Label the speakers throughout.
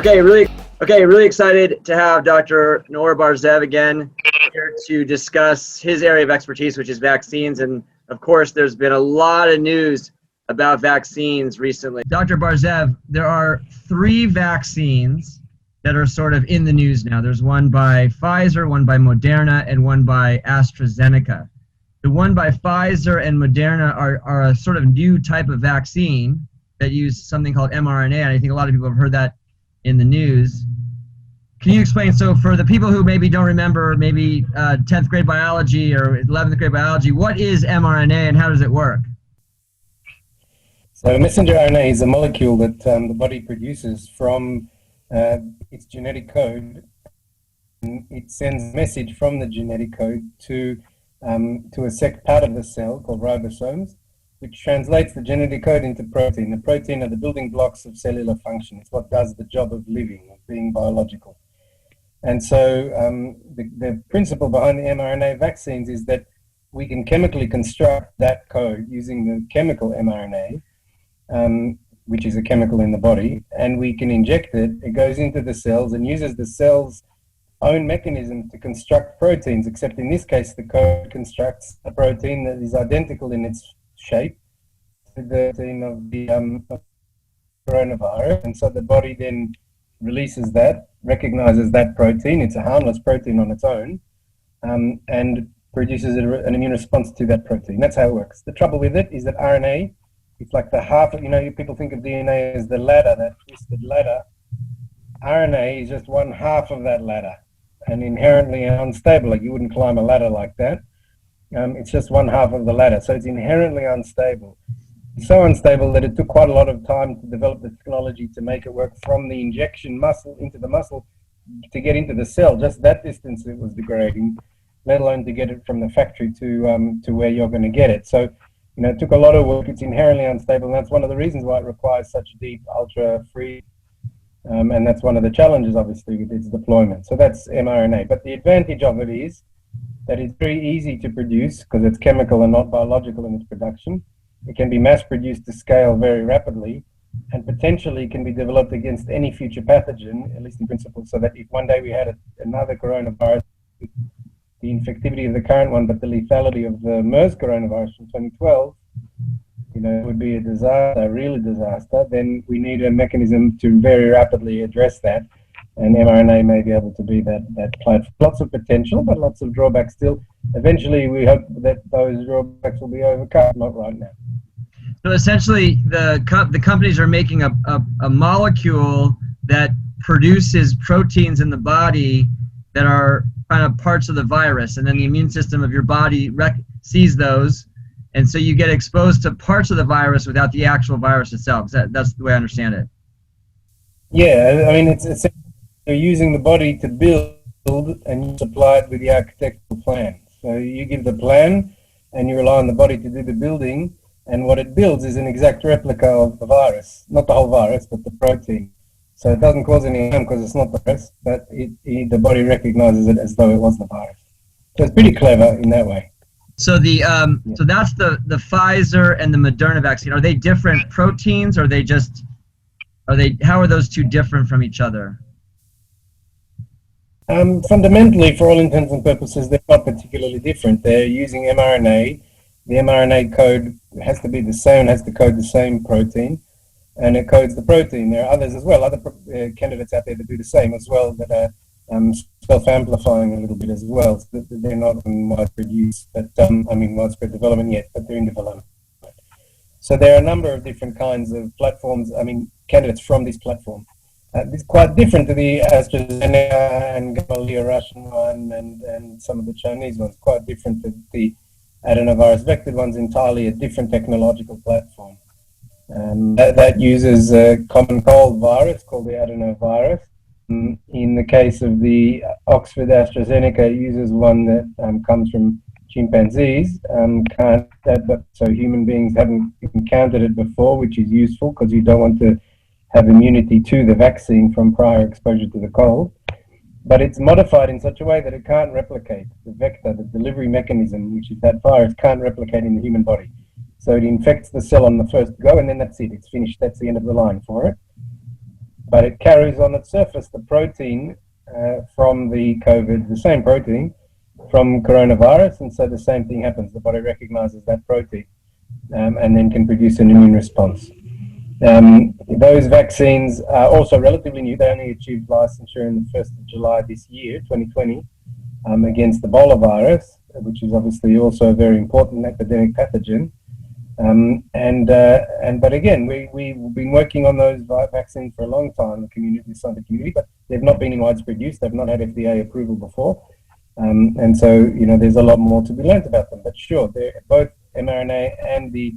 Speaker 1: Really excited to have Dr. Naor Bar-Zeev again here to discuss his area of expertise, which is vaccines. And of course, there's been a lot of news about vaccines recently. Dr. Bar-Zeev, there are 3 vaccines that are sort of in the news now. There's one by Pfizer, one by Moderna, and one by AstraZeneca. The one by Pfizer and Moderna are a sort of new type of vaccine that use something called mRNA, and I think a lot of people have heard that in the news. Can you explain, so for the people who maybe don't remember, maybe 10th grade biology or 11th grade biology, what is mRNA and how does it work?
Speaker 2: So messenger RNA is a molecule that the body produces from its genetic code. It sends a message from the genetic code to a part of the cell called ribosomes, which translates the genetic code into protein. The protein are the building blocks of cellular function. It's what does the job of living, of being biological. And so the principle behind the mRNA vaccines is that we can chemically construct that code using the chemical mRNA, which is a chemical in the body, and we can inject it. It goes into the cells and uses the cell's own mechanism to construct proteins, except in this case the code constructs a protein that is identical in its shape to the protein of the coronavirus. And so the body then releases that, recognizes that protein. It's a harmless protein on its own, and produces an immune response to that protein. That's how it works. The trouble with it is that RNA, it's like the half, people think of DNA as the ladder, that twisted ladder. RNA is just one half of that ladder and inherently unstable. Like you wouldn't climb a ladder like that. It's just one half of the ladder. So it's inherently unstable. It's so unstable that it took quite a lot of time to develop the technology to make it work from the injection muscle into the muscle to get into the cell. Just that distance it was degrading, let alone to get it from the factory to where you're going to get it. So, it took a lot of work. It's inherently unstable, and that's one of the reasons why it requires such deep, ultra-free, and that's one of the challenges, obviously, with its deployment. So that's mRNA. But the advantage of it is that it's very easy to produce because it's chemical and not biological in its production. It can be mass-produced to scale very rapidly and potentially can be developed against any future pathogen, at least in principle, so that if one day we had another coronavirus, the infectivity of the current one, but the lethality of the MERS coronavirus from 2012, it would be a disaster, really disaster. Then we need a mechanism to very rapidly address that, and mRNA may be able to be that platform. Lots of potential, but lots of drawbacks still. Eventually, we hope that those drawbacks will be overcome, not right now.
Speaker 1: So essentially, the companies are making a molecule that produces proteins in the body that are kind of parts of the virus, and then the immune system of your body sees those, and so you get exposed to parts of the virus without the actual virus itself. That's the way I understand it.
Speaker 2: Yeah, I mean, it's you're using the body to build, and you supply it with the architectural plan. So you give the plan, and you rely on the body to do the building, and what it builds is an exact replica of the virus, not the whole virus, but the protein. So it doesn't cause any harm because it's not the virus, but the body recognizes it as though it was the virus. So it's pretty clever in that way.
Speaker 1: So so that's the Pfizer and the Moderna vaccine. Are they different proteins, or how are those two different from each other?
Speaker 2: Fundamentally, for all intents and purposes, they're not particularly different. They're using mRNA. The mRNA code has to be the same, has to code the same protein, and it codes the protein. There are others as well, other candidates out there that do the same as well, that are self-amplifying a little bit as well. So that they're not in widespread use, but widespread development yet, but they're in development. So there are a number of different kinds of platforms, candidates from this platform. It's quite different to the AstraZeneca and Gamaleya Russian one and some of the Chinese ones, quite different to the adenovirus vector ones, entirely a different technological platform. That uses a common cold virus called the adenovirus. In the case of the Oxford AstraZeneca, it uses one that comes from chimpanzees, so human beings haven't encountered it before, which is useful because you don't want to have immunity to the vaccine from prior exposure to the cold. But it's modified in such a way that it can't replicate the vector, the delivery mechanism, which is that virus, can't replicate in the human body. So it infects the cell on the first go, and then that's it. It's finished. That's the end of the line for it. but it carries on its surface the protein from the COVID, the same protein from coronavirus, and so the same thing happens. The body recognizes that protein and then can produce an immune response. Those vaccines are also relatively new. They only achieved licensure in the 1st of July this year, 2020, against the Ebola virus, which is obviously also a very important epidemic pathogen. But again, we've been working on those vaccines for a long time, the scientific community, but they've not been in widespread use. They've not had FDA approval before. And so, you know, there's a lot more to be learned about them. But sure, they're both mRNA and the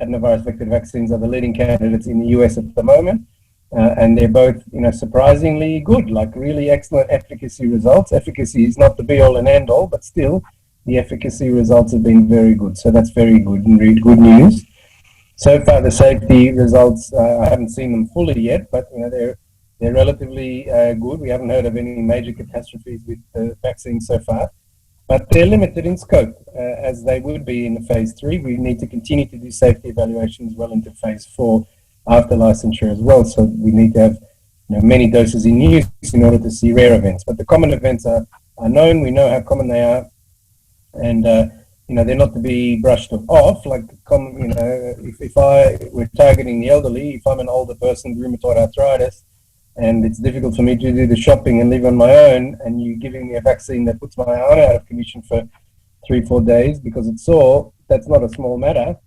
Speaker 2: adenovirus vector vaccines are the leading candidates in the US at the moment. And they're both, you know, surprisingly good, like really excellent efficacy results. Efficacy is not the be all and end all, but still the efficacy results have been very good. So that's very good and really good news. So far, the safety results, I haven't seen them fully yet, but, you know, they're relatively good. We haven't heard of any major catastrophes with the vaccine so far, but they're limited in scope, as they would be in the phase 3. We need to continue to do safety evaluations well into phase 4 after licensure as well. So we need to have, you know, many doses in use in order to see rare events. But the common events are known. We know how common they are, and you know, they're not to be brushed off. Like, you know, if we're targeting the elderly, if I'm an older person with rheumatoid arthritis, and it's difficult for me to do the shopping and live on my own, and you're giving me a vaccine that puts my arm out of commission for 3-4 days because it's sore, that's not a small matter.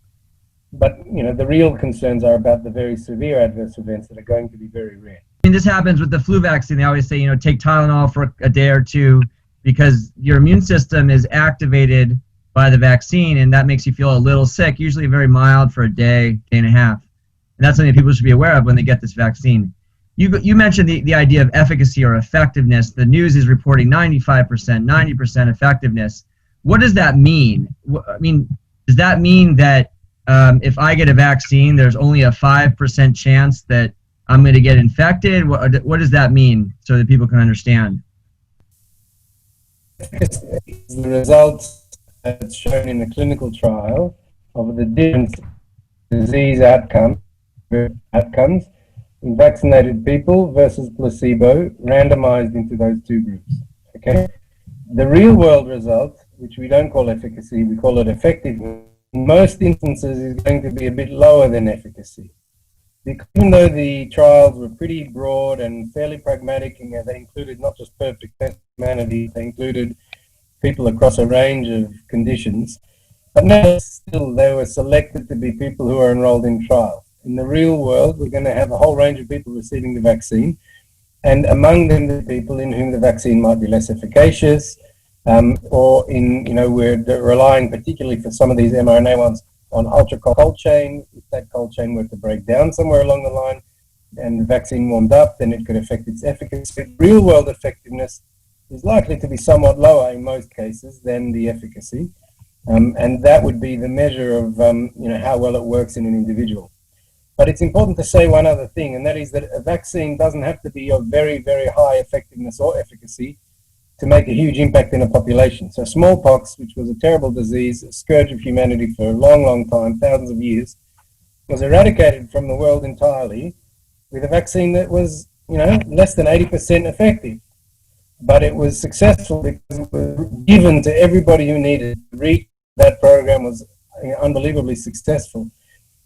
Speaker 2: But, you know, the real concerns are about the very severe adverse events that are going to be very rare.
Speaker 1: And this happens with the flu vaccine. They always say, you know, take Tylenol for a day or two because your immune system is activated by the vaccine, and that makes you feel a little sick, usually very mild for a day, day and a half. And that's something people should be aware of when they get this vaccine. You mentioned the idea of efficacy or effectiveness. The news is reporting 95%, 90% effectiveness. What does that mean? I mean, does that mean that if I get a vaccine, there's only a 5% chance that I'm going to get infected? What does that mean so that people can understand?
Speaker 2: The results that's shown in the clinical trial of the different disease outcomes in vaccinated people versus placebo, randomized into those two groups. Okay, the real world result, which we don't call efficacy, we call it effectiveness, in most instances is going to be a bit lower than efficacy. Because even though the trials were pretty broad and fairly pragmatic, and they included not just perfect humanity, they included people across a range of conditions, but now still they were selected to be people who are enrolled in trials. In the real world, we're going to have a whole range of people receiving the vaccine, and among them the people in whom the vaccine might be less efficacious, or in, you know, we're relying particularly for some of these mRNA ones on ultra cold chain. If that cold chain were to break down somewhere along the line and the vaccine warmed up, then it could affect its efficacy. Real world effectiveness is likely to be somewhat lower in most cases than the efficacy, and that would be the measure of you know, how well it works in an individual. But it's important to say one other thing, and that is that a vaccine doesn't have to be of very, very high effectiveness or efficacy to make a huge impact in a population. So smallpox, which was a terrible disease, a scourge of humanity for a long, long time, thousands of years, was eradicated from the world entirely with a vaccine that was, you know, less than 80% effective. But it was successful because it was given to everybody who needed it. Reach that program was, you know, unbelievably successful.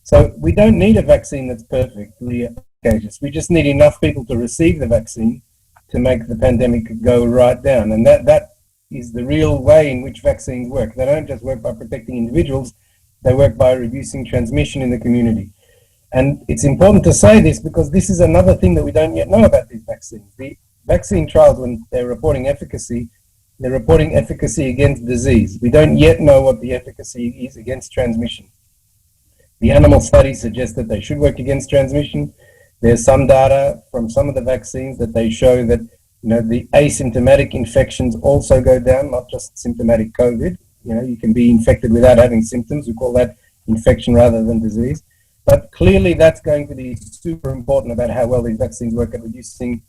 Speaker 2: So we don't need a vaccine that's perfectly efficacious. We just need enough people to receive the vaccine to make the pandemic go right down. And that is the real way in which vaccines work. They don't just work by protecting individuals, they work by reducing transmission in the community. And it's important to say this because this is another thing that we don't yet know about these vaccines. The vaccine trials, when they're reporting efficacy, they're reporting efficacy against disease. We don't yet know what the efficacy is against transmission. The animal studies suggest that they should work against transmission. There's some data from some of the vaccines that they show that, you know, the asymptomatic infections also go down, not just symptomatic COVID. You know, you can be infected without having symptoms. We call that infection rather than disease. But clearly that's going to be super important about how well these vaccines work at reducing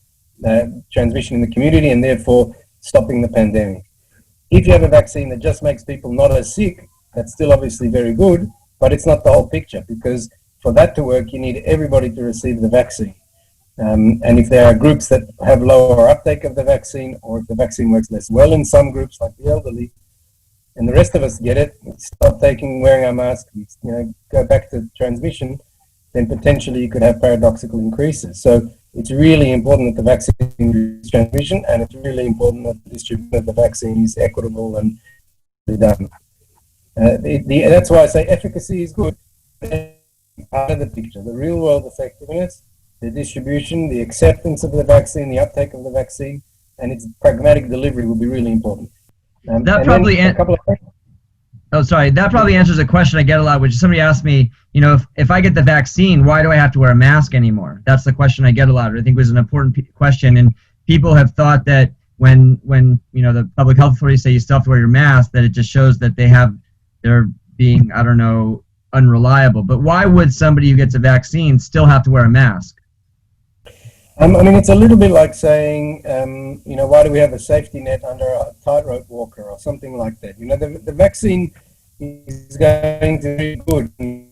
Speaker 2: transmission in the community and therefore stopping the pandemic. If you have a vaccine that just makes people not as sick, that's still obviously very good, but it's not the whole picture, because for that to work, you need everybody to receive the vaccine. And if there are groups that have lower uptake of the vaccine, or if the vaccine works less well in some groups, like the elderly, and the rest of us get it, we stop wearing our mask, go back to transmission, then potentially you could have paradoxical increases. So it's really important that the vaccine reduces transmission, and it's really important that the distribution of the vaccine is equitable and done. That's why I say efficacy is good. Part of the picture, the real world effectiveness, the distribution, the acceptance of the vaccine, the uptake of the vaccine, and its pragmatic delivery will be really important.
Speaker 1: That probably that probably answers a question I get a lot, which is somebody asked me, if I get the vaccine, why do I have to wear a mask anymore? That's the question I get a lot. I think it was an important question, and people have thought that when the public health authorities say you still have to wear your mask, that it just shows that they're being, I don't know, unreliable. But why would somebody who gets a vaccine still have to wear a mask?
Speaker 2: I mean, it's a little bit like saying, why do we have a safety net under a tightrope walker or something like that? The vaccine is going to be good and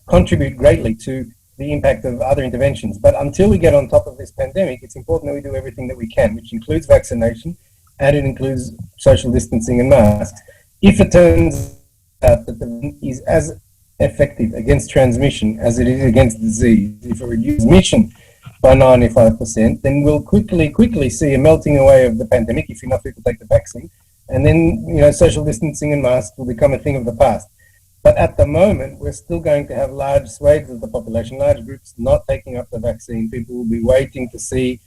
Speaker 2: contribute greatly to the impact of other interventions. But until we get on top of this pandemic, it's important that we do everything that we can, which includes vaccination, and it includes social distancing and masks. If it turns out that the vaccine is as effective against transmission as it is against disease, if it reduces transmission by 95%, then we'll quickly see a melting away of the pandemic if enough people take the vaccine, and then social distancing and masks will become a thing of the past. But at the moment, we're still going to have large swathes of the population, large groups not taking up the vaccine. People will be waiting to see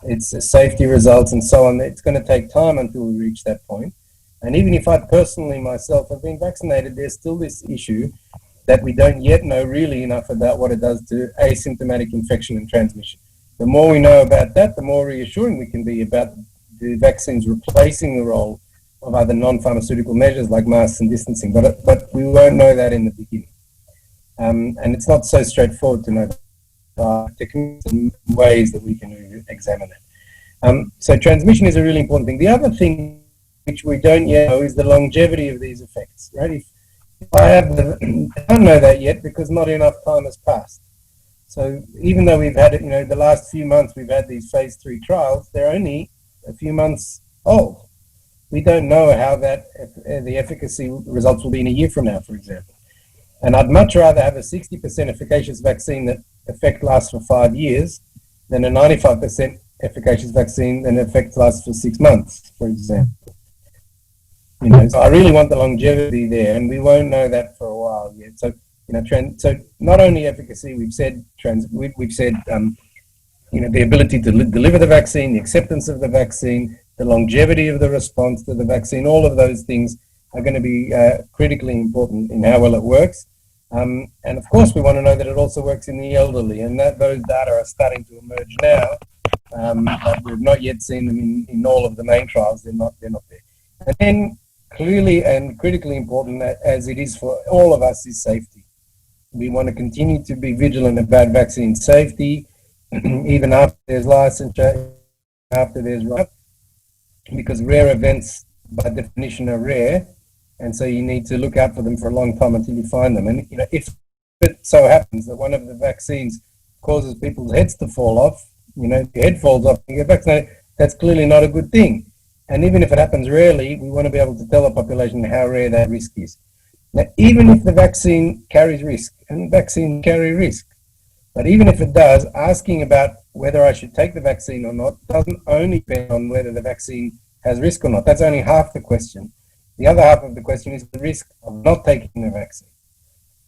Speaker 2: its safety results and so on. It's going to take time until we reach that point. And even if I personally myself have been vaccinated, there's still this issue that we don't yet know really enough about what it does to asymptomatic infection and transmission. The more we know about that, the more reassuring we can be about the vaccines replacing the role of other non-pharmaceutical measures like masks and distancing. But we won't know that in the beginning. And it's not so straightforward to know techniques and ways that we can examine it. So transmission is a really important thing. The other thing which we don't yet know is the longevity of these effects, right? I don't know that yet because not enough time has passed. So even though we've had the last few months we've had these phase 3 trials, they're only a few months old. We don't know how the efficacy results will be in a year from now, for example. And I'd much rather have a 60% efficacious vaccine that effect lasts for 5 years than a 95% efficacious vaccine and effect lasts for 6 months, for example. So I really want the longevity there, and we won't know that for a while yet. So, so not only efficacy, we've said the ability to deliver the vaccine, the acceptance of the vaccine, the longevity of the response to the vaccine, all of those things are going to be critically important in how well it works. And of course, we want to know that it also works in the elderly, and that those data are starting to emerge now, but we've not yet seen them in all of the main trials. They're not there. And then clearly and critically important, as it is for all of us, is safety. We want to continue to be vigilant about vaccine safety, even after there's licensure, after there's because rare events by definition are rare, and so you need to look out for them for a long time until you find them. And if it so happens that one of the vaccines causes people's heads to fall off, your head falls off and you get vaccinated, that's clearly not a good thing. And even if it happens rarely, we want to be able to tell the population how rare that risk is. Now, even if the vaccine carries risk, and vaccines carry risk, but even if it does, asking about whether I should take the vaccine or not doesn't only depend on whether the vaccine has risk or not. That's only half the question. The other half of the question is the risk of not taking the vaccine.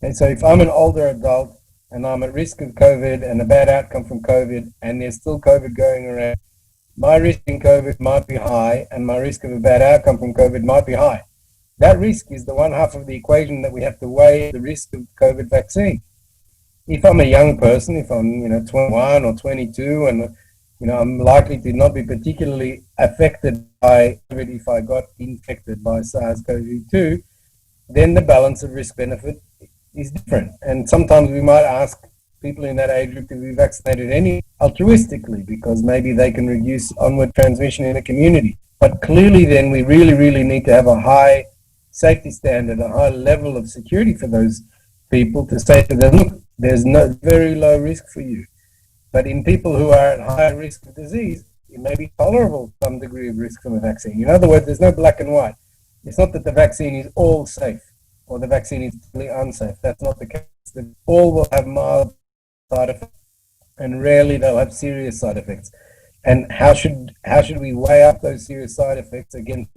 Speaker 2: And so if I'm an older adult and I'm at risk of COVID and a bad outcome from COVID, and there's still COVID going around, my risk in COVID might be high, and my risk of a bad outcome from COVID might be high. That risk is the one half of the equation that we have to weigh the risk of COVID vaccine. If I'm a young person, if I'm 21 or 22, and I'm likely to not be particularly affected by COVID if I got infected by SARS CoV-2, then the balance of risk-benefit is different. And sometimes we might ask people in that age group to be vaccinated altruistically, because maybe they can reduce onward transmission in a community. But clearly then we really, really need to have a high safety standard, a high level of security for those people to say to them, look, there's no very low risk for you. But in people who are at higher risk of disease, it may be tolerable some degree of risk from a vaccine. In other words, there's no black and white. It's not that the vaccine is all safe or the vaccine is totally unsafe. That's not the case. All will have mild side effects, and rarely they'll have serious side effects. And how should we weigh up those serious side effects? Again,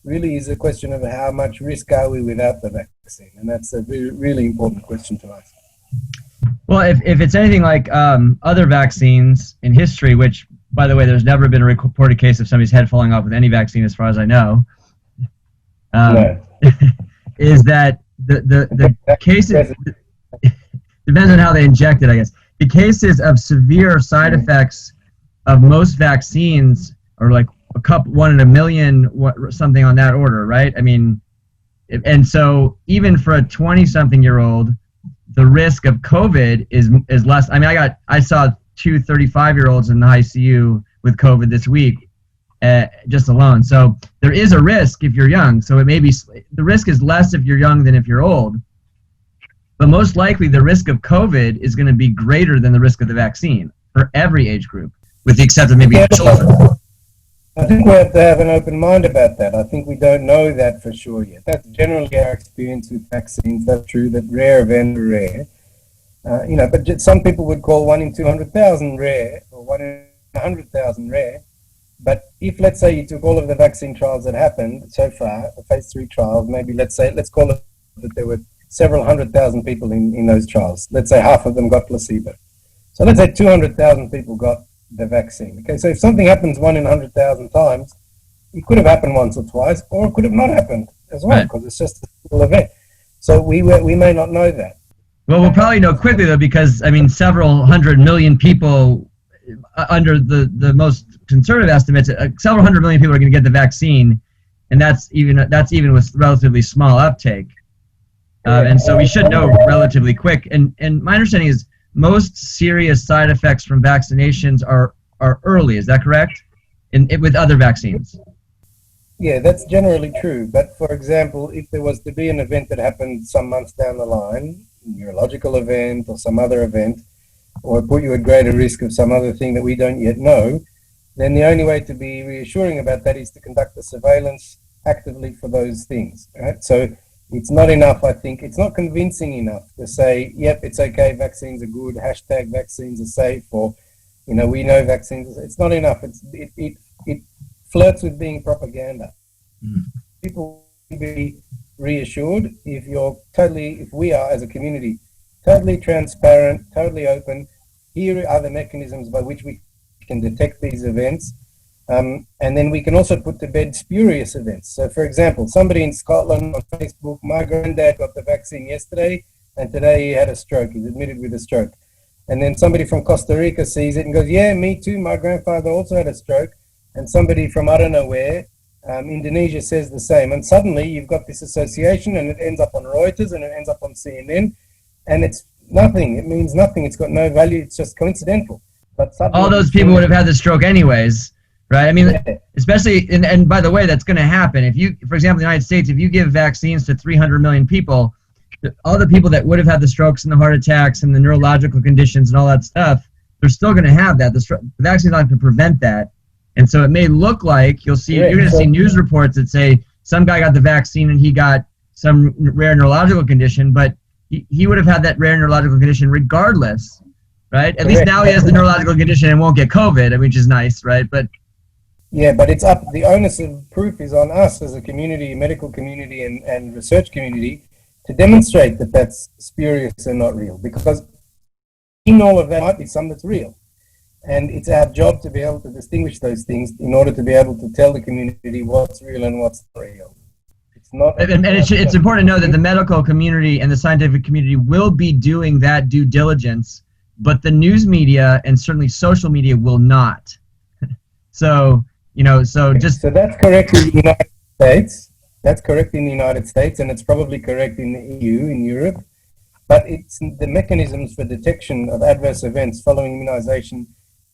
Speaker 2: really is a question of how much risk are we without the vaccine, and that's a really important question to ask.
Speaker 1: Well, if it's anything like other vaccines in history, which, by the way, there's never been a reported case of somebody's head falling off with any vaccine, as far as I know,
Speaker 2: No.
Speaker 1: is that the cases, depends on how they inject it, I guess. The cases of severe side effects of most vaccines are like one in a million, something on that order, right? I mean, and so even for a 20-something-year-old, the risk of COVID is less. I mean, I saw 2 35-year-olds in the ICU with COVID this week, just alone. So there is a risk if you're young. So it may be, the risk is less if you're young than if you're old. But most likely the risk of COVID is going to be greater than the risk of the vaccine for every age group, with the exception of maybe children.
Speaker 2: I think we have to have an open mind about that. I think we don't know that for sure yet. That's generally our experience with vaccines. That's true, that rare events are rare. But some people would call 1 in 200,000 rare, or 1 in 100,000 rare. But if, let's say, you took all of the vaccine trials that happened so far, the phase 3 trials, maybe let's call it that there were several 100,000 people in those trials. Let's say half of them got placebo. So let's say 200,000 people got the vaccine. Okay, so if something happens 1 in 100,000 times, it could have happened once or twice, or it could have not happened as well, because it's just a single event. So we may not know that.
Speaker 1: Well, we'll probably know quickly, though, because, I mean, several 100 million people, under the most conservative estimates, several 100 million people are going to get the vaccine, and that's even with relatively small uptake. And so we should know relatively quick. And my understanding is most serious side effects from vaccinations are early. Is that correct? With other vaccines?
Speaker 2: Yeah, that's generally true. But for example, if there was to be an event that happened some months down the line, a neurological event or some other event, or put you at greater risk of some other thing that we don't yet know, then the only way to be reassuring about that is to conduct the surveillance actively for those things, right? So it's not enough, I think, it's not convincing enough to say, yep, it's okay, vaccines are good, hashtag vaccines are safe, or, we know vaccines. It's not enough. It flirts with being propaganda. People will be reassured if we are, as a community, totally transparent, totally open. Here are the mechanisms by which we can detect these events. And then we can also put to bed spurious events. So, for example, somebody in Scotland on Facebook, my granddad got the vaccine yesterday, and today he had a stroke. He's admitted with a stroke. And then somebody from Costa Rica sees it and goes, yeah, me too, my grandfather also had a stroke. And somebody from I don't know where, Indonesia, says the same. And suddenly you've got this association, and it ends up on Reuters, and it ends up on CNN, and it's nothing. It means nothing. It's got no value. It's just coincidental. But
Speaker 1: all those people would have had the stroke anyways. Right. I mean, especially, and by the way, that's going to happen. If you, for example, in the United States, if you give vaccines to 300 million people, all the people that would have had the strokes and the heart attacks and the neurological conditions and all that stuff, they're still going to have that. The vaccine's not going to prevent that. And so it may look like you're going to see news reports that say some guy got the vaccine and he got some rare neurological condition, but he would have had that rare neurological condition regardless, right? At least now he has the neurological condition and won't get COVID, which is nice, right? But
Speaker 2: yeah, but it's up. The onus of proof is on us as a community, medical community, and research community, to demonstrate that that's spurious and not real. Because in all of that might be some that's real, and it's our job to be able to distinguish those things in order to be able to tell the community what's real and what's not real. It's not. And
Speaker 1: it's important to know that the medical community and the scientific community will be doing that due diligence, but the news media and certainly social media will not. So that's correct in the United
Speaker 2: States. That's correct in the United States, and it's probably correct in the EU, in Europe. But it's the mechanisms for detection of adverse events following immunization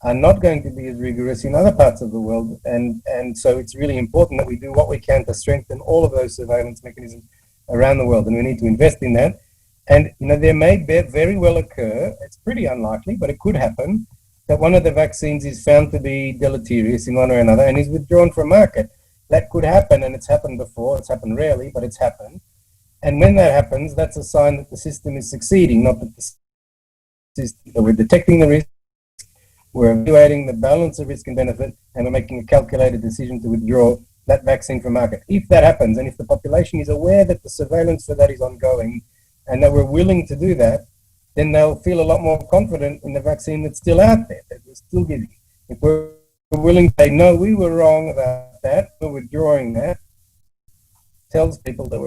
Speaker 2: are not going to be as rigorous in other parts of the world, and so it's really important that we do what we can to strengthen all of those surveillance mechanisms around the world, and we need to invest in that. And there may very well occur, it's pretty unlikely, but it could happen, that one of the vaccines is found to be deleterious in one way or another and is withdrawn from market. That could happen, and it's happened before. It's happened rarely, but it's happened. And when that happens, that's a sign that the system is succeeding, not that the system, that we're detecting the risk, we're evaluating the balance of risk and benefit, and we're making a calculated decision to withdraw that vaccine from market. If that happens, and if the population is aware that the surveillance for that is ongoing and that we're willing to do that, then they'll feel a lot more confident in the vaccine that's still out there, that we're still giving. If we're willing to say, no, we were wrong about that, we're withdrawing that, tells people that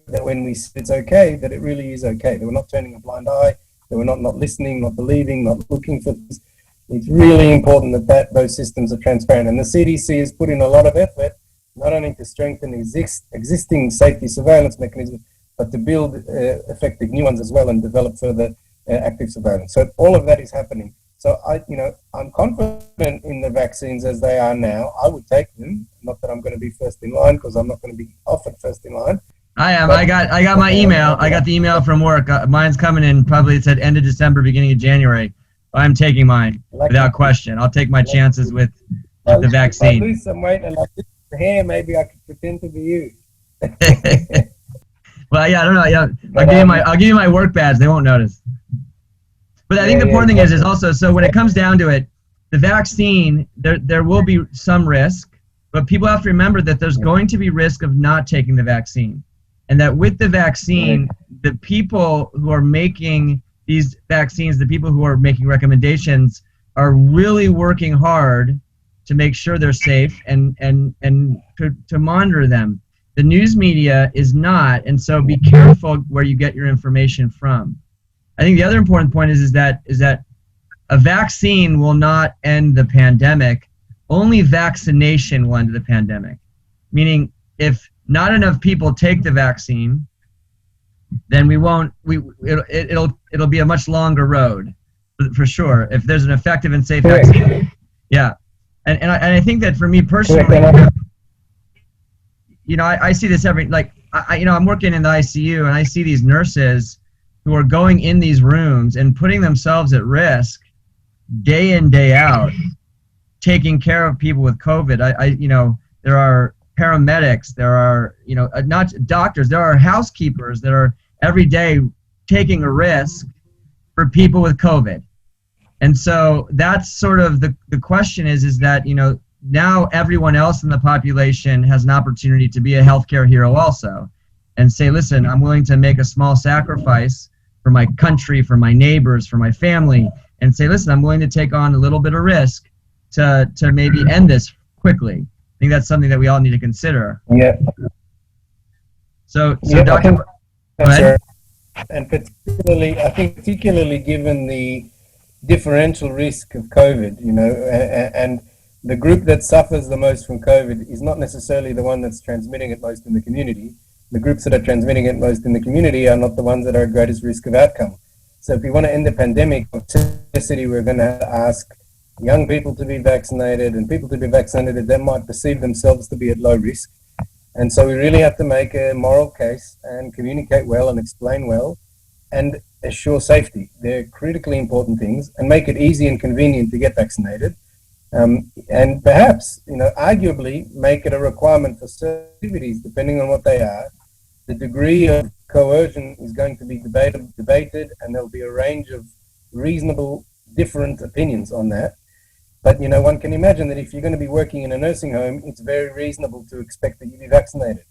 Speaker 2: that when we say it's okay, that it really is okay, that we're not turning a blind eye, that we're not listening, not believing, not looking for things. It's really important that those systems are transparent. And the CDC has put in a lot of effort, not only to strengthen existing safety surveillance mechanisms, but to build effective new ones as well and develop further active surveillance. So all of that is happening. So I'm confident in the vaccines as they are now. I would take them. Not that I'm going to be first in line, because I'm not going to be offered first in line.
Speaker 1: I am. I got my email. I got the email from work. Mine's coming in. Probably it's at end of December, beginning of January. I'm taking mine without question. I'll take my chances with the vaccine.
Speaker 2: If I lose some weight and I lose the hair, maybe I could pretend to be you.
Speaker 1: Well, yeah, I don't know. Yeah, I'll give you my work badge. They won't notice. But I think the important thing is also, so when it comes down to it, the vaccine, there will be some risk, but people have to remember that there's going to be risk of not taking the vaccine. And that with the vaccine, the people who are making these vaccines, the people who are making recommendations, are really working hard to make sure they're safe and to monitor them. The news media is not, and so be careful where you get your information from. I think the other important point is that a vaccine will not end the pandemic. Only vaccination will end the pandemic. Meaning, if not enough people take the vaccine, then it'll be a much longer road, for sure. If there's an effective and safe vaccine, yeah. And I think that for me personally, I see this I'm working in the ICU, and I see these nurses who are going in these rooms and putting themselves at risk day in, day out, taking care of people with COVID. There are paramedics, there are, not doctors, there are housekeepers that are every day taking a risk for people with COVID. And so that's sort of the question is that, now everyone else in the population has an opportunity to be a healthcare hero also, and say, listen, I'm willing to make a small sacrifice for my country, for my neighbors, for my family, and say, listen, I'm willing to take on a little bit of risk to maybe end this quickly. I think that's something that we all need to consider.
Speaker 2: Yeah.
Speaker 1: So Dr. Go ahead.
Speaker 2: And particularly given the differential risk of COVID, and the group that suffers the most from COVID is not necessarily the one that's transmitting it most in the community. The groups that are transmitting it most in the community are not the ones that are at greatest risk of outcome. So if we want to end the pandemic, of necessity, we're going to ask young people to be vaccinated, and people to be vaccinated that might perceive themselves to be at low risk. And so we really have to make a moral case and communicate well and explain well and assure safety. They're critically important things, and make it easy and convenient to get vaccinated. And perhaps, arguably make it a requirement for certain activities, depending on what they are. The degree of coercion is going to be debated, and there'll be a range of reasonable, different opinions on that. But, one can imagine that if you're going to be working in a nursing home, it's very reasonable to expect that you be vaccinated.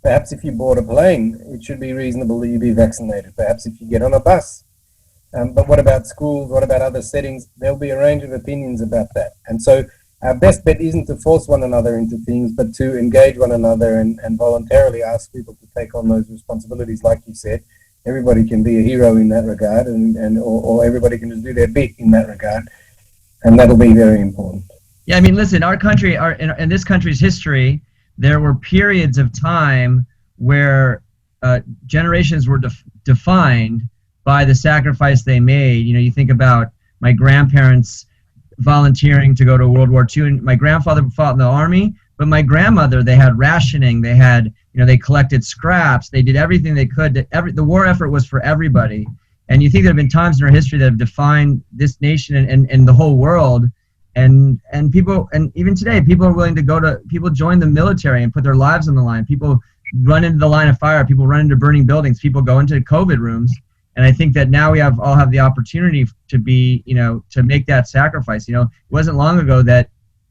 Speaker 2: Perhaps if you board a plane, it should be reasonable that you be vaccinated. Perhaps if you get on a bus. But what about schools? What about other settings? There'll be a range of opinions about that. And so our best bet isn't to force one another into things, but to engage one another and voluntarily ask people to take on those responsibilities. Like you said, everybody can be a hero in that regard, or everybody can just do their bit in that regard. And that'll be very important.
Speaker 1: Yeah, listen, our country, in this country's history, there were periods of time where generations were defined by the sacrifice they made. You think about my grandparents volunteering to go to World War II, and my grandfather fought in the army, but my grandmother, they had rationing, they had, they collected scraps, they did everything they could. The war effort was for everybody. And you think there have been times in our history that have defined this nation and the whole world, and people, and even today, people are willing to people join the military and put their lives on the line. People run into the line of fire. People run into burning buildings. People go into COVID rooms. And I think that now we all have the opportunity to be, to make that sacrifice. It wasn't long ago that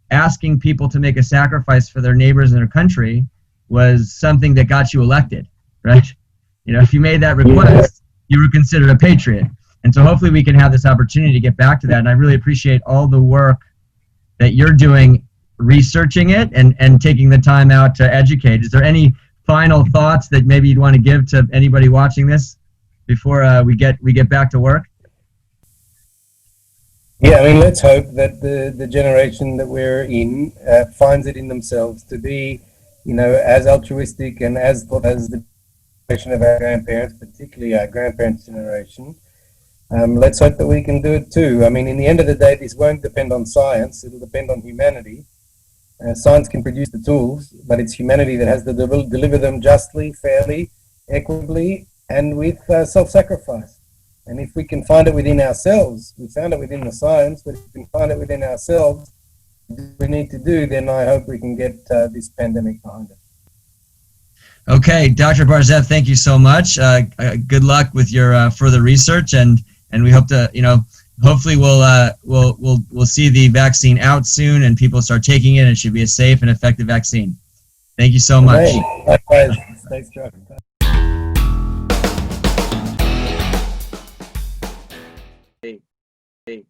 Speaker 1: asking people to make a sacrifice for their neighbors in their country was something that got you elected, right? If you made that request, you were considered a patriot. And so hopefully we can have this opportunity to get back to that. And I really appreciate all the work that you're doing, researching it and taking the time out to educate. Is there any final thoughts that maybe you'd want to give to anybody watching this before we get back to work?
Speaker 2: Yeah, I mean, let's hope that the generation that we're in finds it in themselves to be, as altruistic and as the generation of our grandparents, particularly our grandparents' generation. Let's hope that we can do it too. I mean, in the end of the day, this won't depend on science. It'll depend on humanity. Science can produce the tools, but it's humanity that has to deliver them justly, fairly, equitably, and with self-sacrifice. And if we can find it within ourselves, we found it within the science, but if we can find it within ourselves, what we need to do, then I hope we can get this pandemic behind us.
Speaker 1: Okay, Dr. Bar-Zeev, thank you so much. Good luck with your further research, and we hope to, hopefully we'll see the vaccine out soon and people start taking it, and it should be a safe and effective vaccine. Thank you so much.
Speaker 2: Likewise. Stay strong.